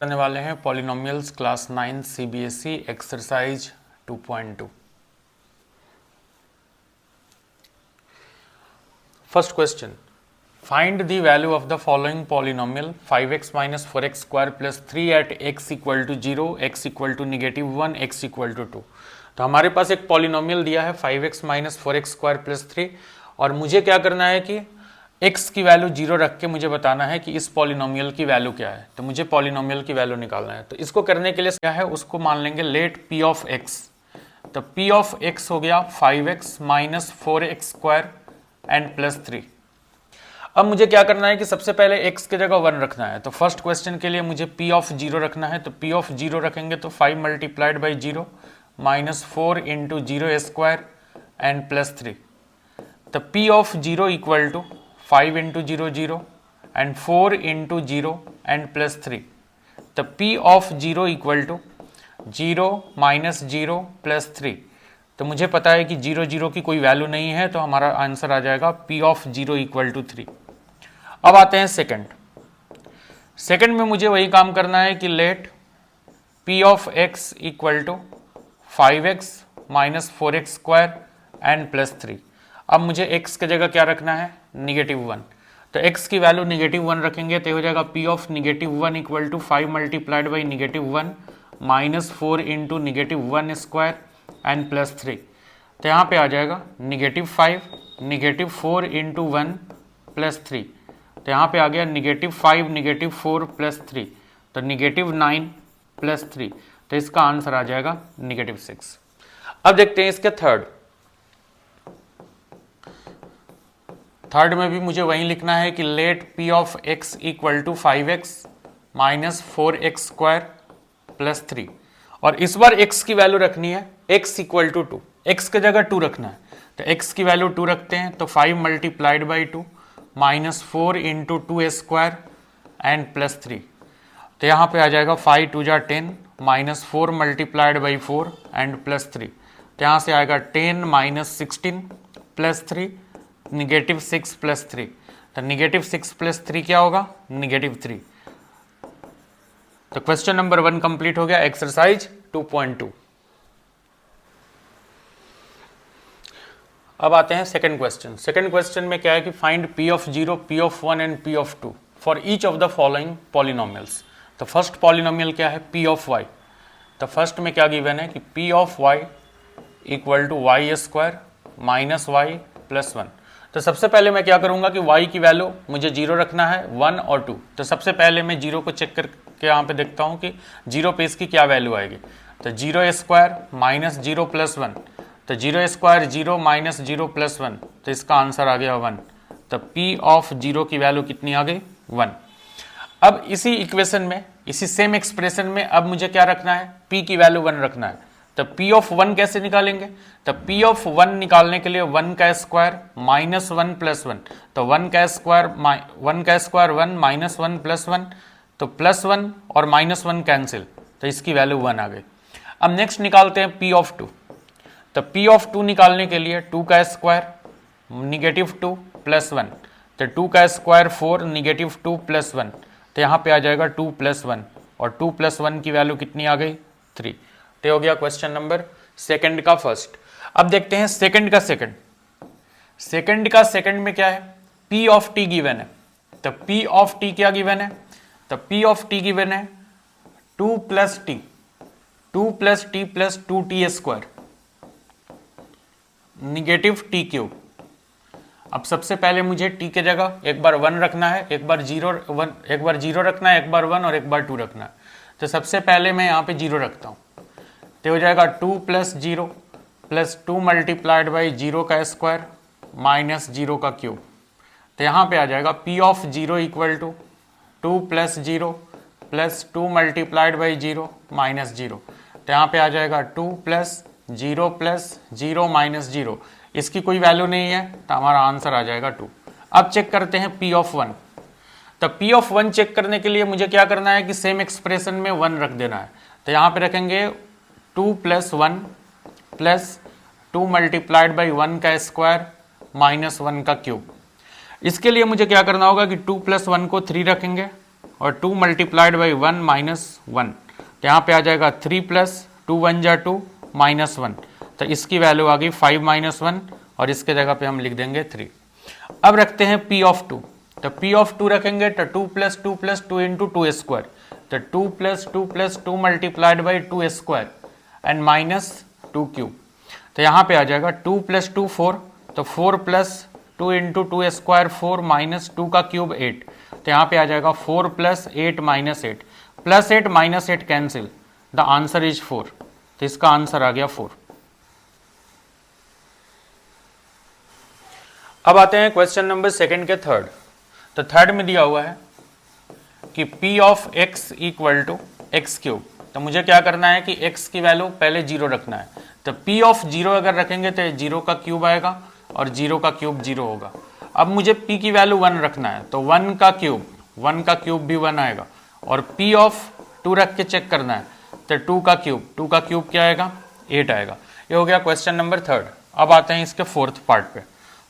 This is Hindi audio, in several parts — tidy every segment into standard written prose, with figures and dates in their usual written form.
करने वाले हैं polynomials class 9 CBSE exercise 2.2। First question, find the value of the following polynomial 5x minus 4x square plus 3 at x equal to 0, x equal to -1, x equal to 2। तो हमारे पास एक पॉलिनोमियल दिया है 5x minus 4x square plus 3 और मुझे क्या करना है कि x की वैल्यू 0 रख के मुझे बताना है कि इस पॉलिनोमियल की वैल्यू क्या है। तो मुझे पॉलिनोमियल की वैल्यू निकालना है। तो इसको करने के लिए क्या है, उसको मान लेंगे लेट p ऑफ x। तो p ऑफ x हो गया 5x minus 4x square and plus 3। अब मुझे क्या करना है कि सबसे पहले x की जगह 1 रखना है। तो फर्स्ट क्वेश्चन के लिए मुझे p ऑफ 0 रखना है। तो p ऑफ 0 रखेंगे तो 5 multiplied by 0 minus 4 into 0 square and plus 3। तो p of 0 equal to 5 into 0 0 and 4 into 0 and plus 3। तो p of 0 equal to 0 minus 0 plus 3। तो मुझे पता है कि 0 0 की कोई वैल्यू नहीं है, तो हमारा आंसर आ जाएगा p ऑफ 0 इक्वल टू 3। अब आते हैं सेकंड में मुझे वही काम करना है कि let p of x equal to 5x minus 4x square and plus 3। अब मुझे x की जगह क्या रखना है, -1। तो x की वैल्यू -1 रखेंगे तो हो जाएगा p of -1 equal to 5 multiplied by -1 minus 4 into -1 square and plus 3। तो यहाँ पे आ जाएगा -5 -4 इंटू 1 प्लस 3। तो यहाँ पे आ गया -5 -4 प्लस 3। तो -9 प्लस 3। तो इसका आंसर आ जाएगा -6। अब देखते हैं इसके थर्ड में भी मुझे वही लिखना है कि let p of x equal to 5x minus 4x square plus 3। और इस बार x की वैल्यू रखनी है x इक्वल टू 2। x की जगह 2 रखना है। तो x की वैल्यू 2 रखते हैं तो 5 multiplied by 2 minus 4 into 2 square and plus 3। तो यहाँ पे आ जाएगा 5 2 जा 10 minus 4 multiplied by 4 and plus 3। तो यहाँ से आएगा 10 माइनस 16 प्लस 3 -6 प्लस 3। तो -6 प्लस 3 क्या होगा, -3। तो क्वेश्चन नंबर 1 कंप्लीट हो गया, एक्सरसाइज 2.2। अब आते हैं सेकंड क्वेश्चन में क्या है कि find p of 0, p of 1 and p of 2 for each of the following polynomials. तो फर्स्ट पॉलिनोमियल क्या है, p ऑफ y। तो फर्स्ट में क्या गिवन है कि p of y equal to y square minus y plus 1। तो सबसे पहले मैं क्या करूंगा कि y की वैल्यू मुझे 0 रखना है, 1 और 2। तो सबसे पहले मैं 0 को चेक करके यहाँ पे देखता हूँ कि 0 पे इसकी क्या वैल्यू आएगी। तो 0 स्क्वायर माइनस 0 प्लस 1। तो 0 स्क्वायर 0 माइनस 0 प्लस 1। तो इसका आंसर आ गया 1। तो p ऑफ 0 की वैल्यू कितनी आ गई, 1। अब इसी इक्वेशन में, इसी सेम एक्सप्रेशन में अब मुझे क्या रखना है, p की वैल्यू 1 रखना है। तो p ऑफ 1 कैसे निकालेंगे। तो p ऑफ 1 निकालने के लिए 1 का स्क्वायर माइनस 1 प्लस 1। तो 1 का स्क्वायर 1 माइनस 1 प्लस 1। तो प्लस 1 और माइनस 1 कैंसिल, तो इसकी वैल्यू 1 आ गई। अब नेक्स्ट निकालते हैं p ऑफ 2। तो p ऑफ 2 निकालने के लिए 2 का स्क्वायर -2 प्लस 1। तो 2 का स्क्वायर 4 -2 प्लस 1। तो यहाँ पे आ जाएगा 2 प्लस 1 और 2 प्लस 1 की वैल्यू कितनी आ गई, 3। तो हो गया क्वेश्चन नंबर सेकंड का फर्स्ट। अब देखते हैं सेकंड का सेकंड में क्या है, p ऑफ t गिवन है। तो p ऑफ t क्या गिवन है, तो p ऑफ t गिवन है 2 plus t plus 2t square -t cube. अब सबसे पहले मुझे t के जगह एक बार 1 रखना है, एक बार 0 रखना है, एक बार 1 और एक बार 2 रखना है। तो सबसे पहले मैं यहाँ पे 0 रखता हूँ। तो हो जाएगा 2 प्लस 0 प्लस 2 मल्टीप्लाइड बाई 0 का स्क्वायर माइनस 0 का क्यूब। तो यहाँ पे आ जाएगा p of 0 equal to 2 plus 0 plus 2 multiplied by 0 minus 0। तो यहाँ पे आ जाएगा 2 प्लस 0 माइनस 0। इसकी कोई वैल्यू नहीं है, तो हमारा आंसर आ जाएगा 2। अब चेक करते हैं p ऑफ 1। तो p ऑफ 1 चेक करने के लिए मुझे क्या करना है कि सेम एक्सप्रेशन में 1 रख देना है। तो यहाँ पे रखेंगे 2 प्लस 1 प्लस 2 मल्टीप्लाइड बाई 1 का स्क्वायर माइनस 1 का क्यूब। इसके लिए मुझे क्या करना होगा कि 2 प्लस 1 को 3 रखेंगे और 2 मल्टीप्लाइड बाई 1 माइनस 1, तो यहाँ पे आ जाएगा 3 प्लस 2 1 जा 2 माइनस 1, तो इसकी वैल्यू आ गई 5 माइनस 1 और इसके जगह पे हम लिख देंगे 3। अब रखते हैं P ऑफ 2, तो P ऑफ 2 रखेंगे तो 2 प्लस 2 प्लस 2 इंटू 2 स्क्वायर, तो 2 plus 2 plus 2 multiplied by 2 square and minus 2 cube, तो यहाँ पे आ जाएगा 2 प्लस 2 4, तो 4 प्लस 2 इंटू 2 स्क्वायर 4 माइनस 2 का क्यूब 8, तो यहाँ पे आ जाएगा 4 plus 8 minus 8, plus 8 minus 8 cancel, the answer is 4, तो इसका आंसर आ गया 4। अब आते हैं क्वेश्चन नंबर सेकंड के थर्ड, तो थर्ड में दिया हुआ है कि P of x equal to x cube, तो मुझे क्या करना है कि x की वैल्यू पहले 0 रखना है, तो P ऑफ 0 अगर रखेंगे तो 0 का क्यूब आएगा और 0 का क्यूब 0 होगा। अब मुझे P की वैल्यू 1 रखना है, तो 1 का क्यूब भी 1 आएगा, और P ऑफ 2 रख के चेक करना है, तो 2 का क्यूब क्या आएगा 8 आएगा। ये हो गया क्वेश्चन नंबर थर्ड। अब आते हैं इसके फोर्थ पार्ट पे।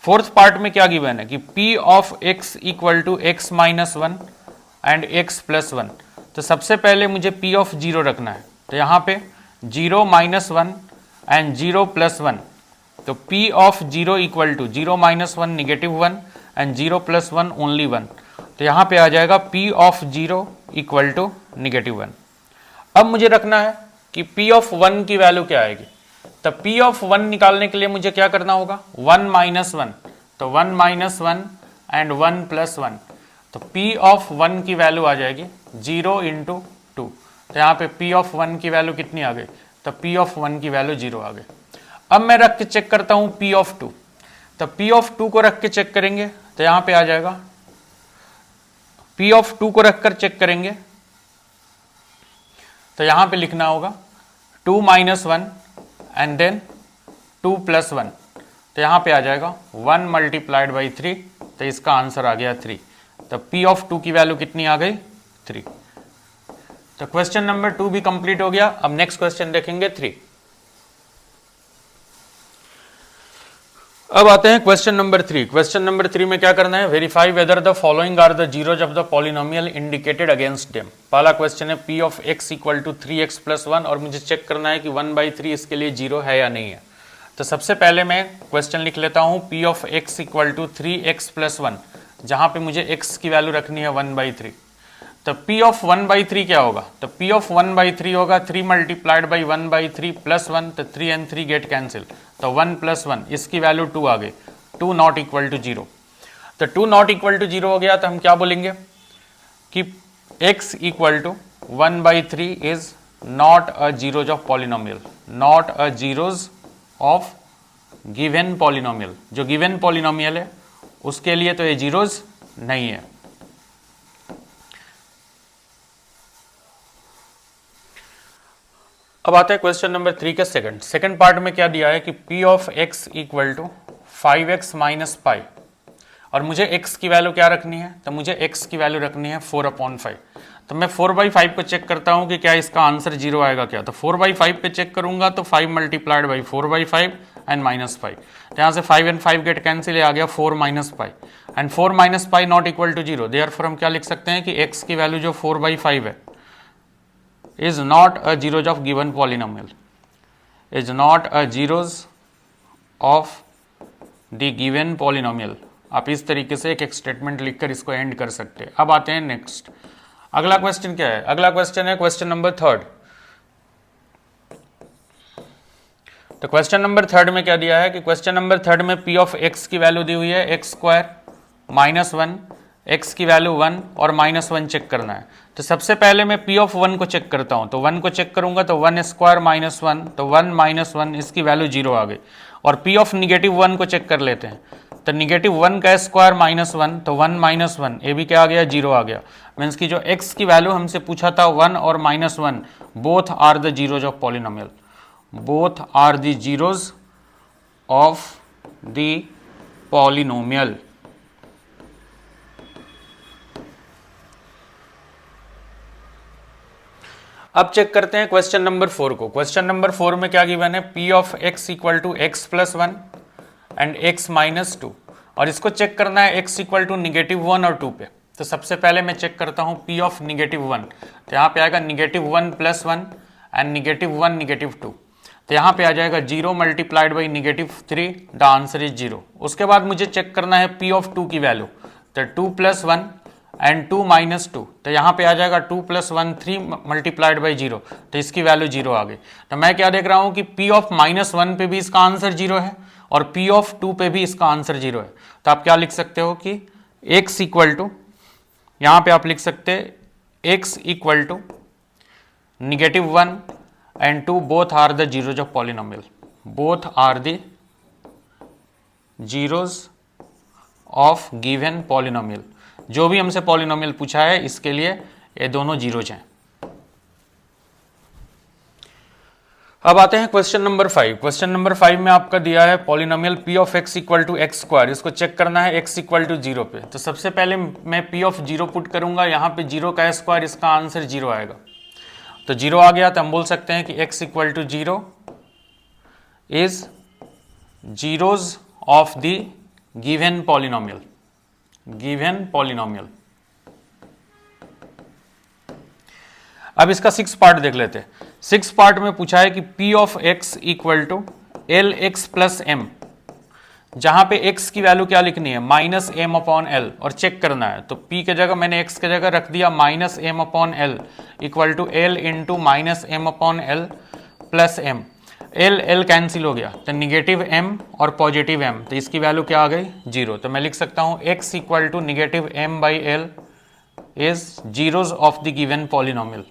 फोर्थ पार्ट में क्या गिवन है कि P of x equal to x minus 1 and x plus 1, तो सबसे पहले मुझे P ऑफ 0 रखना है, तो यहाँ पे 0 माइनस 1 एंड 0 प्लस 1, तो P of 0 equal to 0 minus 1 negative 1 and 0 plus 1 only 1, तो यहाँ पे आ जाएगा P of 0 equal to negative 1। अब मुझे रखना है कि P ऑफ 1 की वैल्यू क्या आएगी, तो P ऑफ 1 निकालने के लिए मुझे क्या करना होगा 1 माइनस 1, तो 1 माइनस 1 एंड 1 प्लस 1, तो P ऑफ 1 की वैल्यू आ जाएगी 0 इंटू 2, तो यहाँ पे P ऑफ 1 की वैल्यू कितनी आ गई, तो P ऑफ 1 की वैल्यू 0 आ गई। अब मैं रख के चेक करता हूँ P ऑफ 2, तो P ऑफ 2 को रख के चेक करेंगे तो यहाँ पे आ जाएगा P ऑफ 2 को रखकर चेक करेंगे तो यहाँ पे लिखना होगा 2 माइनस 1 एंड देन 2 प्लस 1, तो यहाँ पे आ जाएगा 1 मल्टीप्लाइड बाई 3, तो इसका आंसर आ गया 3, तो P ऑफ 2 की वैल्यू कितनी आ गई 3। तो क्वेश्चन नंबर 2 भी कंप्लीट हो गया। अब नेक्स्ट क्वेश्चन देखेंगे 3। अब आते हैं क्वेश्चन नंबर 3। क्वेश्चन नंबर 3 में क्या करना है, verify whether the following are the zeros of the polynomial indicated against them. पहला क्वेश्चन है P of x equal to 3x plus 1, और मुझे चेक करना है कि 1/3 इसके लिए 0 है या नहीं है। तो सबसे पहले मैं क्वेश्चन लिख लेता हूं P of x equal to 3x plus 1, जहां पे मुझे x की वैल्यू रखनी है 1/3। तो P ऑफ 1/3 क्या होगा, तो P ऑफ 1/3 होगा 3 मल्टीप्लाइड बाई 1/3 प्लस 1, तो 3 एंड 3 गेट कैंसिल, तो 1 प्लस 1, इसकी वैल्यू 2 आ गई, 2 नॉट इक्वल टू 0। तो 2 नॉट इक्वल टू 0 हो गया, तो हम क्या बोलेंगे कि x equal to 1/3 is not a zeros of polynomial, not a zeros of given polynomial. जो गिवन पॉलिनोमियल है उसके लिए तो ये जीरोज नहीं है। अब आता है क्वेश्चन नंबर 3 के सेकंड पार्ट में क्या दिया है कि P of x equal to 5x minus pi, और मुझे x की वैल्यू क्या रखनी है, तो मुझे x की वैल्यू रखनी है 4/5। तो मैं 4/5 पे चेक करता हूं कि क्या इसका आंसर 0 आएगा क्या, तो 4/5 पे चेक करूंगा तो 5 multiplied by 4/5 and minus pi, तो यहाँ से 5 एंड 5 गेट कैंसिल, आ गया 4 minus pi, and 4 minus pi not equal to 0। Therefore हम क्या लिख सकते हैं कि x की वैल्यू जो 4/5 है is not a zeros of given polynomial, is not a zeros of the given polynomial। आप इस तरीके से एक स्टेटमेंट लिखकर इसको एंड कर सकते हैं। अब आते हैं नेक्स्ट, अगला क्वेश्चन क्या है, अगला क्वेश्चन है क्वेश्चन नंबर 3। तो क्वेश्चन नंबर 3 में क्या दिया है कि क्वेश्चन नंबर 3 में P ऑफ x की वैल्यू दी हुई है x स्क्वायर माइनस 1, x की वैल्यू 1 और माइनस 1 चेक करना है। तो सबसे पहले मैं P ऑफ 1 को चेक करता हूं, तो 1 को चेक करूंगा तो 1 स्क्वायर माइनस 1, तो 1 माइनस 1, इसकी वैल्यू 0 आ गई। और P ऑफ निगेटिव 1 को चेक कर लेते हैं, तो निगेटिव 1 का स्क्वायर माइनस 1, तो 1 माइनस 1, ये भी क्या आ गया 0 आ गया। मीन्स की जो x की वैल्यू हमसे पूछा था 1 और minus 1, both are the zeros of polynomial, both are the zeros of the polynomial. अब चेक करते हैं क्वेश्चन नंबर 4 को। क्वेश्चन नंबर 4 में क्या गिवन है, P of x equal to x plus 1 and x minus 2, और इसको चेक करना है x इक्वल टू निगेटिव 1 और 2 पे। तो सबसे पहले मैं चेक करता हूँ p ऑफ -1, तो यहाँ पे आएगा -1 + 1 एंड -1 -2, तो यहाँ पे आ जाएगा 0 multiplied by -3, the answer is 0। उसके बाद मुझे चेक करना है p ऑफ 2 की वैल्यू, तो 2 + 1 एंड 2 - 2, तो यहाँ पे आ जाएगा 2 + 1 3 मल्टीप्लाइड बाई 0, तो इसकी वैल्यू 0 आ गई। तो मैं क्या देख रहा हूँ कि p ऑफ -1 पे भी इसका आंसर 0 है और p ऑफ 2 पे भी इसका आंसर 0 है। तो आप क्या लिख सकते हो कि x इक्वल टू, यहाँ पे आप लिख सकते हैं x equal to -1 and 2 both are the zeros of polynomial, both are the zeros of given polynomial। जो भी हमसे पॉलिनोमियल पूछा है इसके लिए ये दोनों जीरोज हैं। अब आते हैं क्वेश्चन नंबर 5। क्वेश्चन नंबर 5 में आपका दिया है polynomial p of x equal to x square, इसको चेक करना है x इक्वल टू 0 पे। तो सबसे पहले मैं p ऑफ 0 पुट करूंगा, यहाँ पे 0 का स्क्वायर, इसका आंसर 0 आएगा। तो 0 आ गया तो हम बोल सकते हैं कि x equal to 0 is zeros of the given polynomial, given polynomial. अब इसका 6 पार्ट देख लेते हैं। 6 पार्ट में पूछा है कि p of x equal to LX plus m, जहां पे x की वैल्यू क्या लिखनी है -m/l और चेक करना है। तो p के जगह मैंने x के जगह रख दिया -m/l equal to l into -m/l plus m। l cancel हो गया तो -m और +m, तो इसकी वैल्यू क्या आ गई 0। तो मैं लिख सकता हूं x equal to -m/l is zeros of the given polynomial.